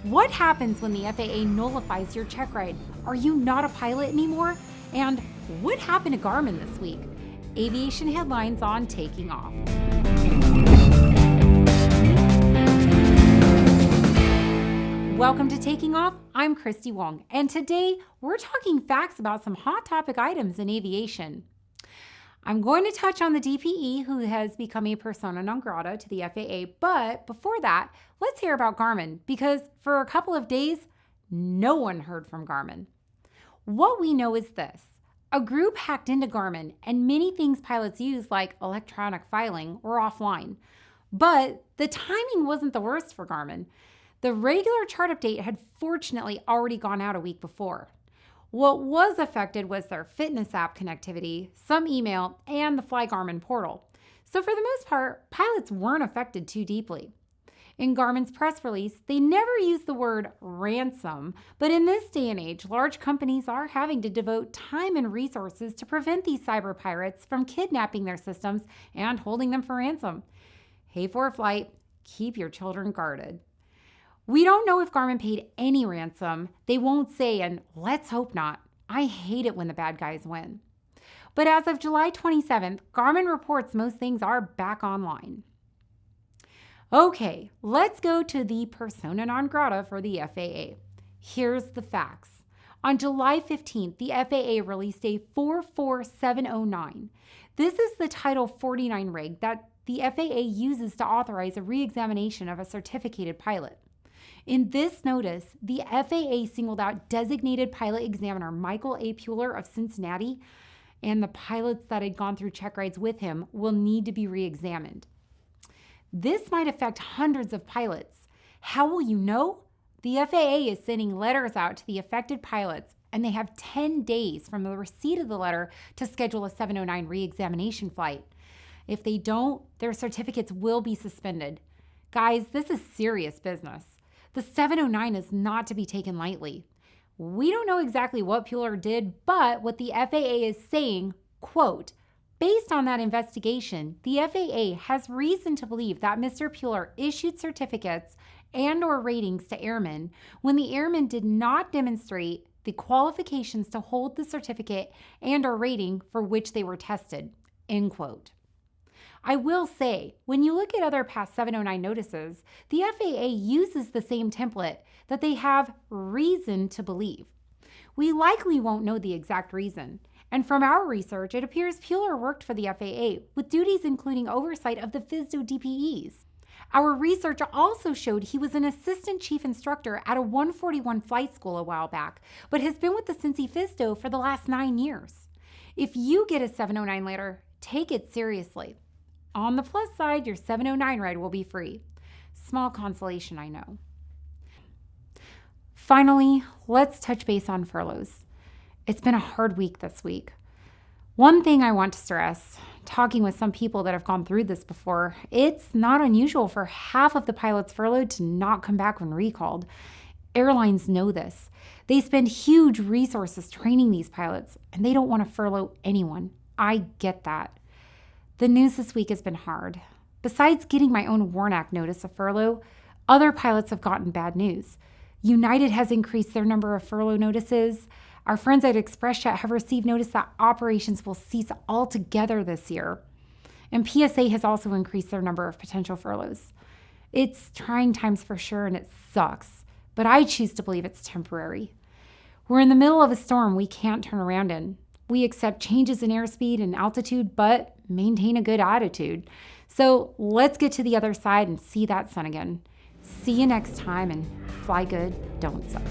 What happens when the FAA nullifies your check ride? Are you not a pilot anymore? And what happened to Garmin this week? Aviation headlines on Taking Off. Welcome to Taking Off. I'm Christy Wong, and today we're talking facts about some hot topic items in aviation. I'm going to touch on the DPE, who has become a persona non grata to the FAA, but before that, let's hear about Garmin, because for a couple of days, no one heard from Garmin. What we know is this. A group hacked into Garmin, and many things pilots use, like electronic filing, were offline. But the timing wasn't the worst for Garmin. The regular chart update had fortunately already gone out a week before. What was affected was their fitness app connectivity, some email, and the Fly Garmin portal. So for the most part, pilots weren't affected too deeply. In Garmin's press release, they never used the word ransom, but in this day and age, large companies are having to devote time and resources to prevent these cyber pirates from kidnapping their systems and holding them for ransom. Hey, for flight, keep your children guarded. We don't know if Garmin paid any ransom. They won't say, and let's hope not. I hate it when the bad guys win. But as of July 27th, Garmin reports most things are back online. Okay, let's go to the persona non grata for the FAA. Here's the facts. On July 15th, the FAA released a 44709. This is the Title 49 rig that the FAA uses to authorize a reexamination of a certificated pilot. In this notice, the FAA singled out designated pilot examiner Michael A. Puller of Cincinnati, and the pilots that had gone through check rides with him will need to be re-examined. This might affect hundreds of pilots. How will you know? The FAA is sending letters out to the affected pilots, and they have 10 days from the receipt of the letter to schedule a 709 re-examination flight. If they don't, their certificates will be suspended. Guys, this is serious business. The 709 is not to be taken lightly. We don't know exactly what Puller did, but what the FAA is saying, quote, based on that investigation, the FAA has reason to believe that Mr. Puller issued certificates and or ratings to airmen when the airmen did not demonstrate the qualifications to hold the certificate and or rating for which they were tested, end quote. I will say, when you look at other past 709 notices, the FAA uses the same template that they have reason to believe. We likely won't know the exact reason. And from our research, it appears Puller worked for the FAA, with duties including oversight of the FSDO DPEs. Our research also showed he was an assistant chief instructor at a 141 flight school a while back, but has been with the Cincy FSDO for the last 9 years. If you get a 709 letter, take it seriously. On the plus side, your 709 ride will be free. Small consolation, I know. Finally, let's touch base on furloughs. It's been a hard week this week. One thing I want to stress, talking with some people that have gone through this before, it's not unusual for half of the pilots furloughed to not come back when recalled. Airlines know this. They spend huge resources training these pilots, and they don't want to furlough anyone. I get that. The news this week has been hard. Besides getting my own Warnack notice of furlough, other pilots have gotten bad news. United has increased their number of furlough notices. Our friends at ExpressJet have received notice that operations will cease altogether this year. And PSA has also increased their number of potential furloughs. It's trying times for sure, and it sucks, but I choose to believe it's temporary. We're in the middle of a storm we can't turn around in. We accept changes in airspeed and altitude, but maintain a good attitude. So let's get to the other side and see that sun again. See you next time, and fly good, don't suck.